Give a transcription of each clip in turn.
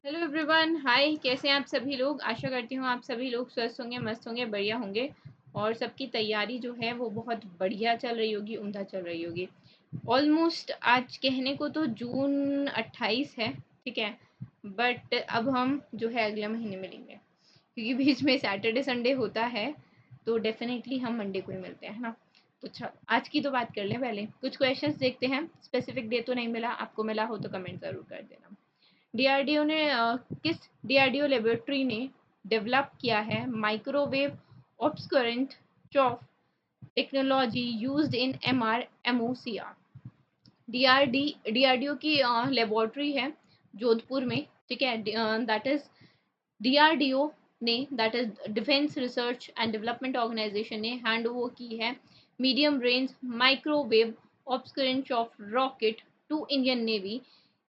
Hello everyone, हाय। कैसे हैं आप सभी लोग? आशा करती हूँ आप सभी लोग स्वस्थ होंगे, मस्त होंगे, बढ़िया होंगे और सबकी तैयारी जो है वो बहुत बढ़िया चल रही होगी, उम्दा चल रही होगी। ऑलमोस्ट आज कहने को तो जून 28 है, ठीक है। बट अब हम जो है अगले महीने मिलेंगे, क्योंकि बीच में सैटरडे संडे होता है, तो डेफिनेटली हम मंडे को ही मिलते हैं, है ना। तो अच्छा, आज की तो बात कर लें। पहले कुछ क्वेश्चंस देखते हैं। स्पेसिफिक डे तो नहीं मिला, आपको मिला हो तो कमेंट ज़रूर कर देना। डीआरडीओ ने किस डीआरडीओ लेबोरेटरी ने डेवलप किया है microwave obscurant chaff technology used in MR MOCR? DRDO की लेबोरेटरी है जोधपुर में, ठीक है। दैट इज डीआरडीओ ने, that is Defence Research and Development Organisation ने हैंड ओवर की है medium range microwave obscurant of rocket to Indian Navy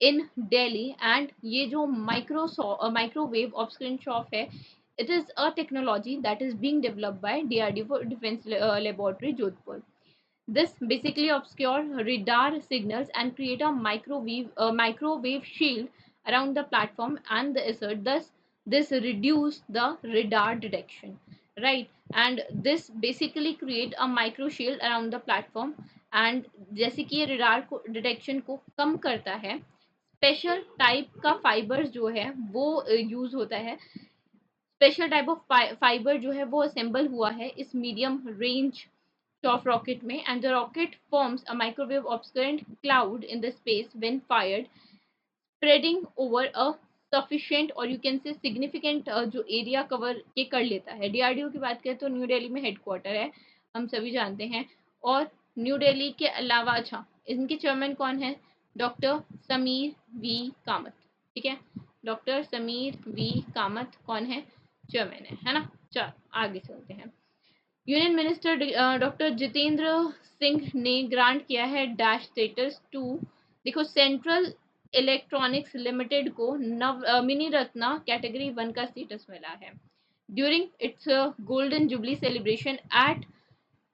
in Delhi. And ये जो माइक्रोवेव ऑब्सकरेंट शॉप है, it is a technology that is being developed by DRDO Defense Laboratory Jodhpur. This basically obscure radar signals and create a microwave shield around the platform and the assert. Thus, this reduce the radar detection, right? And this basically create a micro shield around the platform. And जैसे कि ये radar को detection को कम करता है, special type का fibre जो है वो यूज होता है। स्पेशल टाइप ऑफ फाइबर जो है वो असेंबल हुआ है इस मीडियम रेंज of rocket में, and the rocket forms a microwave obscurant cloud in the space when fired, spreading over a sufficient और you can say significant जो एरिया कवर ये कर लेता है। डीआरडीओ की बात करें तो न्यू दिल्ली में हेडक्वार्टर है, हम सभी जानते हैं। और न्यू दिल्ली के अलावा, अच्छा, इनके चेयरमैन कौन है? डॉक्टर समीर वी कामत, ठीक है। डॉक्टर समीर वी कामत कौन है? चेयरमैन है ना। चल आगे चलते हैं। Union minister doctor Jitendra Singh ने ग्रांट किया है डैश स्टेटस टू, देखो, सेंट्रल इलेक्ट्रॉनिक्स लिमिटेड को मिनी रत्ना कैटेगरी 1 का स्टेटस मिला है during its golden jubilee celebration at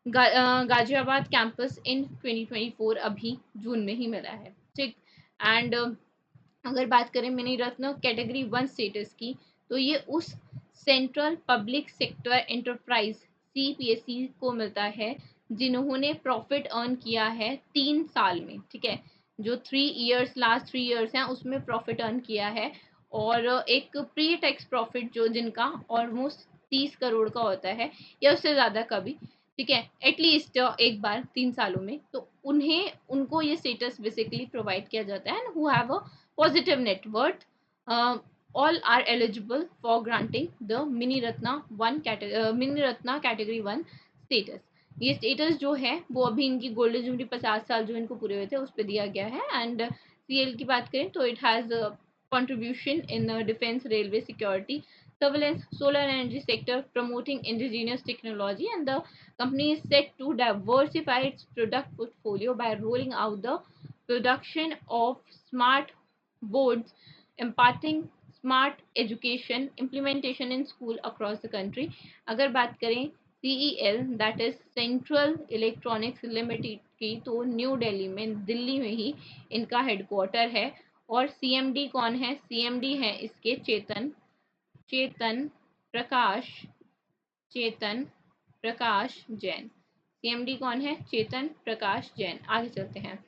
Ghaziabad campus in 2024। अभी जून में ही मिला है, ठीक। एंड अगर बात करें मिनी रत्न कैटेगरी 1 स्टेटस की, तो ये उस central public sector enterprise CPSC को मिलता है जिन्होंने प्रॉफिट अर्न किया है 3 साल में, ठीक है। जो 3 इयर्स, लास्ट 3 इयर्स हैं उसमें प्रॉफिट अर्न किया है। और एक प्री टैक्स प्रॉफिट जो जिनका ऑलमोस्ट 30 करोड़ का होता है या उससे ज़्यादा का भी, ठीक है, एटलीस्ट एक बार 3 सालों में, तो उनको ये स्टेटस बेसिकली प्रोवाइड किया जाता है। And who have a positive net worth, all are eligible for granting the Mini Ratna category 1 status. ये स्टेटस जो है वो अभी इनकी गोल्डन जुबली 50 साल जो इनको पूरे हुए थे उस पर दिया गया है। एंड सीएल की बात करें तो it has contribution in defense, railway security, surveillance, solar energy sector, promoting indigenous technology, and the company is set to diversify its product portfolio by rolling out the production of smart boards, imparting smart education implementation in school across the country. अगर बात करें CEL, that is central electronics limited की, तो new Delhi में, दिल्ली में ही इनका headquarter है। और सीएमडी कौन है? सीएमडी है इसके चेतन चेतन प्रकाश चेतन प्रकाश जैन। सीएमडी कौन है? चेतन प्रकाश जैन। आगे चलते हैं।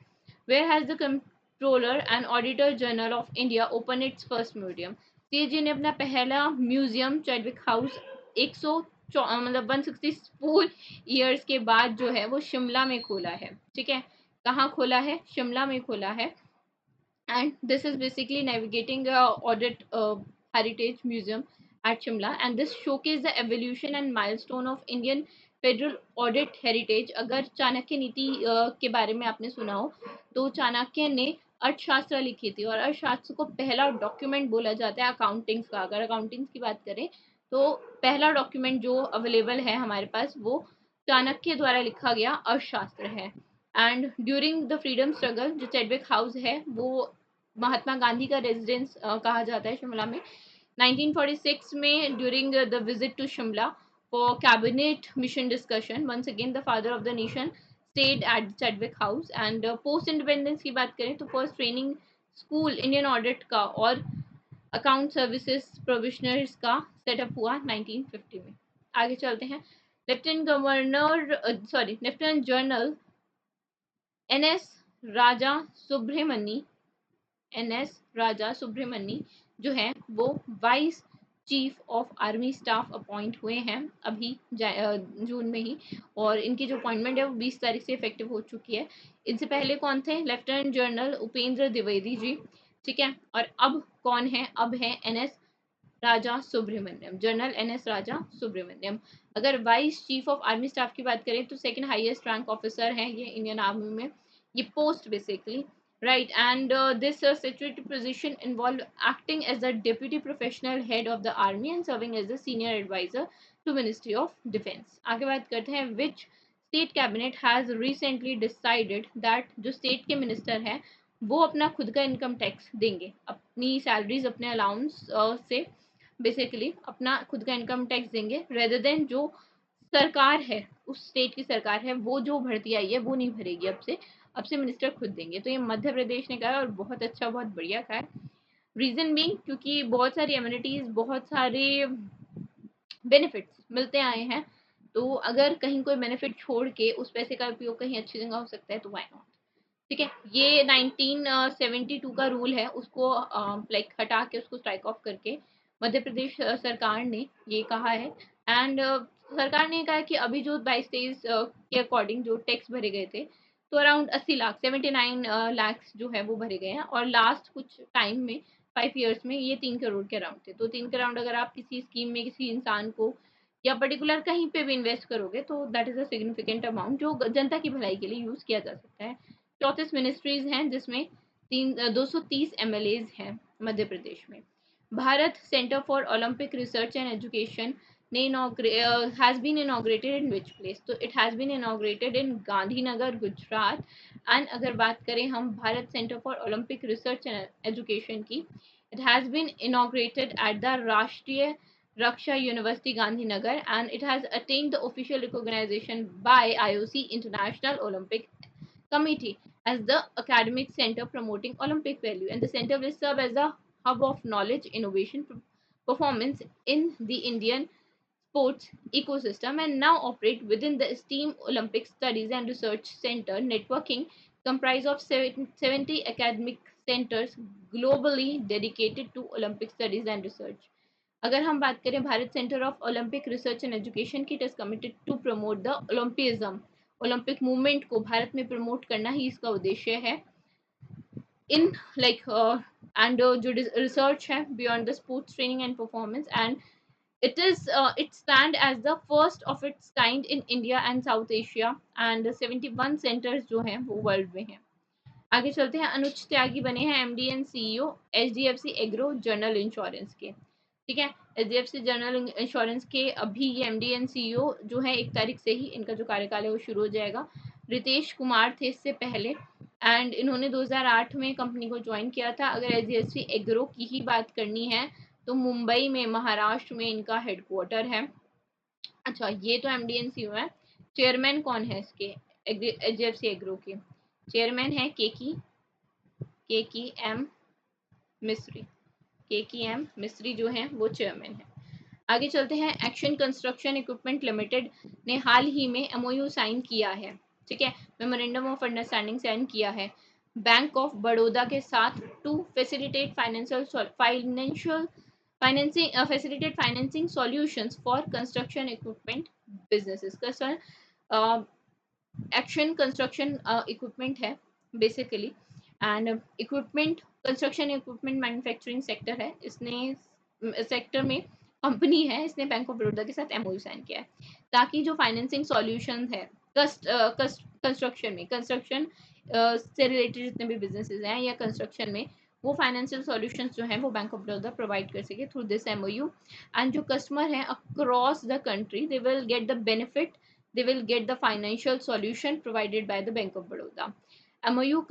Where has the Comptroller and Auditor General of India opened its first museum? CAG ने अपना पहला म्यूजियम चैडविक हाउस 164 ईयर्स के बाद जो है वो शिमला में खोला है, ठीक है। कहाँ खोला है? शिमला में खोला है। And this is basically navigating audit heritage museum at Shimla, and this showcase the evolution and milestone of Indian federal audit heritage. अगर चाणक्य नीति के बारे में आपने सुना हो, तो चाणक्य ने अर्थशास्त्र लिखी थी, और अर्थशास्त्र को पहला डॉक्यूमेंट बोला जाता है अकाउंटिंग्स का। अगर अकाउंटिंग्स की बात करें तो पहला डॉक्यूमेंट जो अवेलेबल है हमारे पास वो चाणक्य द्वारा लिखा गया अर्थशास्त्र है। And during the freedom struggle, जो चैडविक हाउस है वो महात्मा गांधी का रेजिडेंस कहा जाता है शिमला में। 1946 में during the visit to Shimla for cabinet mission discussion, once again the father of the nation stayed at Chadwick House. And post independence की बात करें तो first training school Indian audit का और अकाउंट सर्विसेज प्रोविजनर्स का सेटअप हुआ 1950 में। आगे चलते हैं। Lieutenant general NS Raja Subramani NS Raja Subramani जो है वो vice chief of army staff appoint हुए हैं अभी जून में ही, और इनकी जो अपॉइंटमेंट है वो 20 तारीख से इफेक्टिव हो चुकी है। इनसे पहले कौन थे? लेफ्टिनेंट जनरल उपेंद्र द्विवेदी जी, ठीक है। और अब कौन है? अब है एनएस राजा सुब्रमण्यम, जनरल एनएस राजा सुब्रमण्यम। अगर vice chief of army staff की बात करें तो सेकंड हाईएस्ट रैंक ऑफिसर हैं ये इंडियन आर्मी में, ये post basically, right? And this statutory position involved acting as the deputy professional head of the army and serving as the senior advisor to Ministry of Defense. आगे बात करते हैं which state cabinet has recently decided that जो state के minister हैं वो अपना खुद का इनकम टैक्स देंगे, अपनी सैलरीज अपने अलाउंस से बेसिकली अपना खुद का इनकम टैक्स देंगे, रेदर देन जो सरकार है, उस स्टेट की सरकार है, वो जो भर्ती आई है वो नहीं भरेगी अब से मिनिस्टर खुद देंगे। तो ये मध्य प्रदेश ने कहा है और बहुत अच्छा, बहुत बढ़िया कहा है। रीजन भी क्योंकि बहुत सारी एम्यूनिटीज, बहुत सारे बेनिफिट्स मिलते आए हैं, तो अगर कहीं कोई बेनिफिट छोड़ के उस पैसे का उपयोग कहीं अच्छी जगह हो सकता है तो वाई नॉट, ठीक है। ये 1972 का रूल है, उसको लाइक हटा के, उसको स्ट्राइक ऑफ करके मध्य प्रदेश सरकार ने ये कहा है। एंड सरकार ने कहा कि अभी जो 22-23 के अकॉर्डिंग जो टैक्स भरे गए थे, तो अराउंड 80 लाख, 79 लाख जो है वो भरे गए हैं, और लास्ट कुछ टाइम में 5 ईयर्स में ये 3 करोड़ के अराउंड थे। तो 3 करोड़ अगर आप किसी स्कीम में किसी इंसान को या पर्टिकुलर कहीं पे भी इन्वेस्ट करोगे तो that is a significant amount जो जनता की भलाई के लिए यूज किया जा सकता है। 34 मिनिस्ट्रीज हैं जिसमें 230 एमएलएज हैं मध्य प्रदेश में। Bharat centre for Olympic research and education ने has been inaugurated in which place? तो it has been inaugurated in Gandhinagar, Gujarat. And अगर बात करें हम Bharat centre for Olympic research and education की, it has been inaugurated at the Rashtriya Raksha University Gandhinagar, and it has attained the official recognition by IOC International Olympic Committee as the academic center promoting Olympic value, and the center will serve as a hub of knowledge, innovation, performance in the Indian sports ecosystem, and now operate within the esteemed Olympic Studies and Research Center networking comprised of 70 academic centers globally dedicated to Olympic studies and research. अगर हम बात करें Bharat centre of Olympic research and education की, it is committed to promote the Olympism, Olympic movement को भारत में promote करना ही इसका उद्देश्य है। इन लाइक एंड जो रिसर्च है beyond the sports training and performance, and it stand as the first of its kind in India and South Asia, and 71 centers जो हैं वो वर्ल्ड में हैं। आगे चलते हैं। अनुज त्यागी बने हैं MD and CEO HDFC agro general insurance के, ठीक है। एचडीएफसी जनरल इंश्योरेंस के अभी ये एमडी एंड सीईओ जो है 1 तारीख से ही इनका जो कार्यकाल है वो शुरू हो जाएगा। रितेश कुमार थे इससे पहले, एंड इन्होंने 2008 में कंपनी को ज्वाइन किया था। अगर एचडीएफसी एग्रो की ही बात करनी है तो मुंबई में, महाराष्ट्र में इनका हेडक्वार्टर है। अच्छा, ये तो एमडी एंड सीईओ है। चेयरमैन कौन है इसके एचडीएफसी एग्रो के? चेयरमैन है के की एम मिस्री, के की एम मिस्री जो हैं वो चेयरमैन है। आगे चलते हैं। एक्शन कंस्ट्रक्शन इक्विपमेंट लिमिटेड ने हाल ही में एमओयू साइन किया है, ठीक है, मेमोरेंडम ऑफ अंडरस्टैंडिंग साइन किया है बैंक ऑफ बड़ौदा के साथ to facilitate financing solutions for construction equipment businesses का। सर एक्शन कंस्ट्रक्शन इक्विपमेंट है basically, and equipment construction equipment manufacturing sector है, इसने सेक्टर में कंपनी है, इसने बैंक ऑफ बड़ौदा के साथ एमओयू साइन किया है ताकि जो फाइनेंसिंग सॉल्यूशन है कंस्ट्रक्शन से रिलेटेड जितने भी बिजनेसेस हैं या कंस्ट्रक्शन में, वो फाइनेंशियल सॉल्यूशंस जो हैं वो बैंक ऑफ बड़ौदा प्रोवाइड कर सके थ्रू दिस एमओयू। एंड जो कस्टमर हैं across the country, they will get the benefit, they will get the financial solution provided by the Bank of Baroda. MOU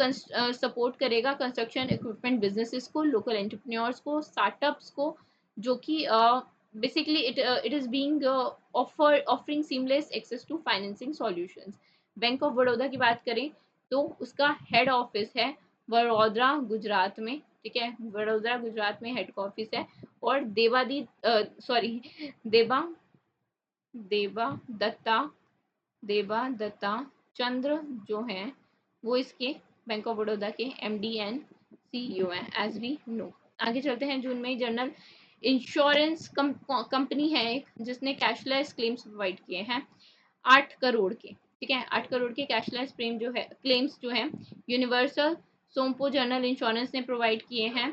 support करेगा construction equipment businesses को, local entrepreneurs को, startups को, जो कि basically it is being offering seamless access to financing solutions. Bank of Baroda की बात करें तो उसका हेड ऑफिस है वडोदरा, गुजरात में, ठीक है, वडोदरा गुजरात में हेड ऑफिस है। और देवा देवा दत्ता देवा दत्ता चंद्र जो हैं वो इसके बैंक ऑफ बड़ौदा के एमडी एंड सीईओ हैं, एज वी नो। आगे चलते हैं। जून में जनरल इंश्योरेंस कंपनी है एक, जिसने कैशलेस क्लेम्स प्रोवाइड किए हैं 8 करोड़ के, ठीक है, 8 करोड़ के कैशलेस प्रीम जो है क्लेम्स जो है यूनिवर्सल सोमपो जनरल इंश्योरेंस ने प्रोवाइड किए हैं।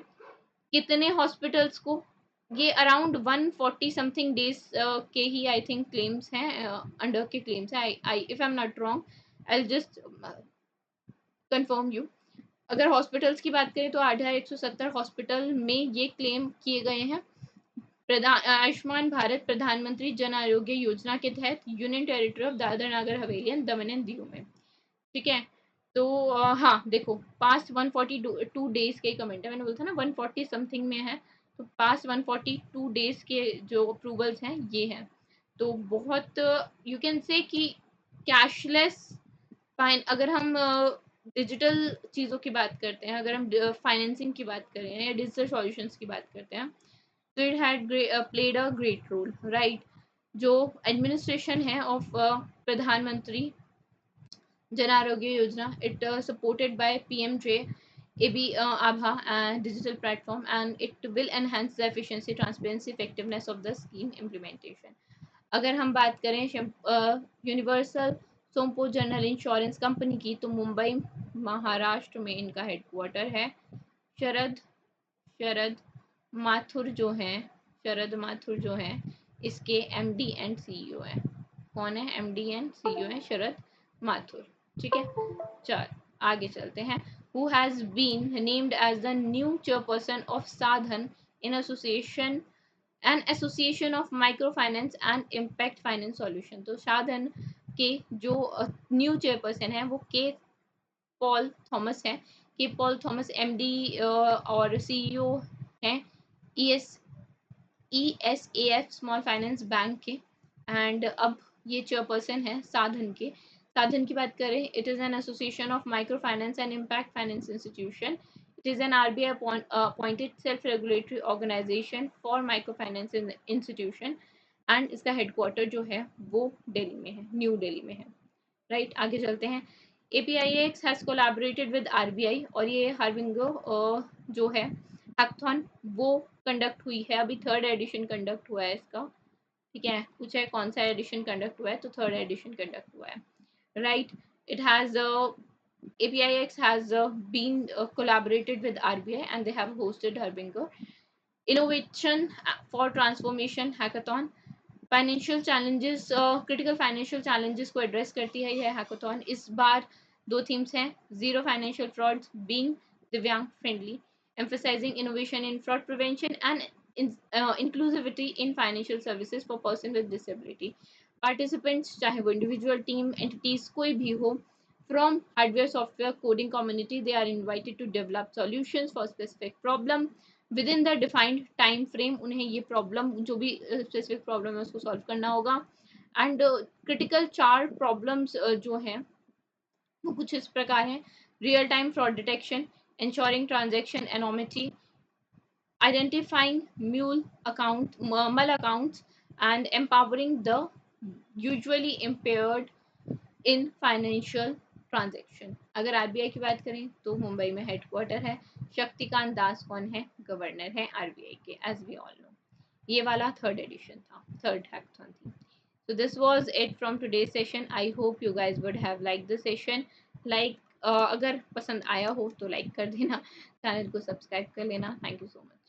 कितने हॉस्पिटल्स को? ये अराउंड 140 समथिंग डेज के ही आई थिंक क्लेम्स हैं, अंडर के क्लेम्स हैं। I if I am not wrong, I just confirm you. अगर हॉस्पिटल्स की बात करें तो 8170 हॉस्पिटल में ये क्लेम किए गए हैं। आयुष्मान भारत प्रधानमंत्री जन आरोग्य योजना के तहत union territory of Dadar Nagar Haveli and Daman and Diu में, ठीक है। तो हाँ देखो, पास्ट 142 डेज के कमेंट है, मैंने बोला था ना 140 समथिंग में है, तो पास्ट 142 डेज के जो अप्रूवल्स हैं ये हैं। तो बहुत यू कैन से कि कैशलेस फाइन, अगर हम डिजिटल चीज़ों की बात करते हैं, अगर हम फाइनेंसिंग की बात करें या डिजिटल सॉल्यूशंस की बात करते हैं, तो it had played a great role, right. जो एडमिनिस्ट्रेशन है of Pradhan Mantri Jan Arogya Yojana, it supported by PMJ AB Abha and digital platform, and it will enhance the efficiency, transparency, effectiveness of the scheme implementation. अगर हम बात करें यूनिवर्सल सोमपो जनरल इंश्योरेंस कंपनी की, तो मुंबई महाराष्ट्र में इनका हेडक्वार्टर है। शरद शरद माथुर जो हैं, शरद माथुर जो हैं इसके एमडी एंड सीईओ हैं। कौन है एमडी एंड सीईओ हैं? शरद माथुर, ठीक है। चार, आगे चलते हैं। Who has been named as the new chairperson of Sa-Dhan in association an association of micro finance and impact finance solution. तो साधन के जो न्यू चेयरपर्सन है वो के पॉल थॉमस है। के पॉल थॉमस एमडी और सीईओ हैं ESAF स्मॉल फाइनेंस बैंक के, एंड अब ये चेयरपर्सन है साधन के। साधन की बात करें, it is an association of micro finance and impact finance institution. It is an RBI appointed self regulatory organisation for micro finance institution, and इसका हेडक्वार्टर जो है वो दिल्ली में है, न्यू दिल्ली में है, राइट। आगे चलते हैं। APIX has collaborated with RBI, और ये हार्बिंगो जो है हैकाथॉन वो कंडक्ट हुई है, अभी 3rd एडिशन कंडक्ट हुआ है इसका, ठीक है। पूछा है कौन सा एडिशन कंडक्ट हुआ है, तो 3rd एडिशन कंडक्ट हुआ है, right. It has APIX has been collaborated with RBI, and they have hosted Harbinger Innovation for Transformation Hackathon। Financial challenges, critical financial challenges को एड्रेस करती है यह हैकाथॉन। इस बार 2 थीम्स हैं, zero financial frauds, being divyang friendly, emphasising innovation in fraud prevention and inclusivity in financial services for person with disability. Participants चाहे वो individual, team, entities कोई भी हो, from hardware, software, coding community, they are invited to develop solutions for specific problem within the defined time frame. उन्हें ये problem, जो भी specific problem है उसको सॉल्व करना होगा। एंड क्रिटिकल 4 प्रॉब्लम्स जो हैं वो कुछ इस प्रकार हैं: real time fraud detection, ensuring transaction anonymity, identifying mal accounts, and empowering the usually impaired in financial transaction. अगर RBI की बात करें तो मुंबई में हेडक्वार्टर है। शक्तिकांत दास कौन है? गवर्नर है RBI के, एज वी ऑल नो। ये वाला 3rd एडिशन था, 3rd हैकाथॉन थी। So this was it from today's session. I hope you guys would have liked the session. Like अगर पसंद आया हो तो लाइक कर देना, चैनल को सब्सक्राइब कर लेना। Thank you so much.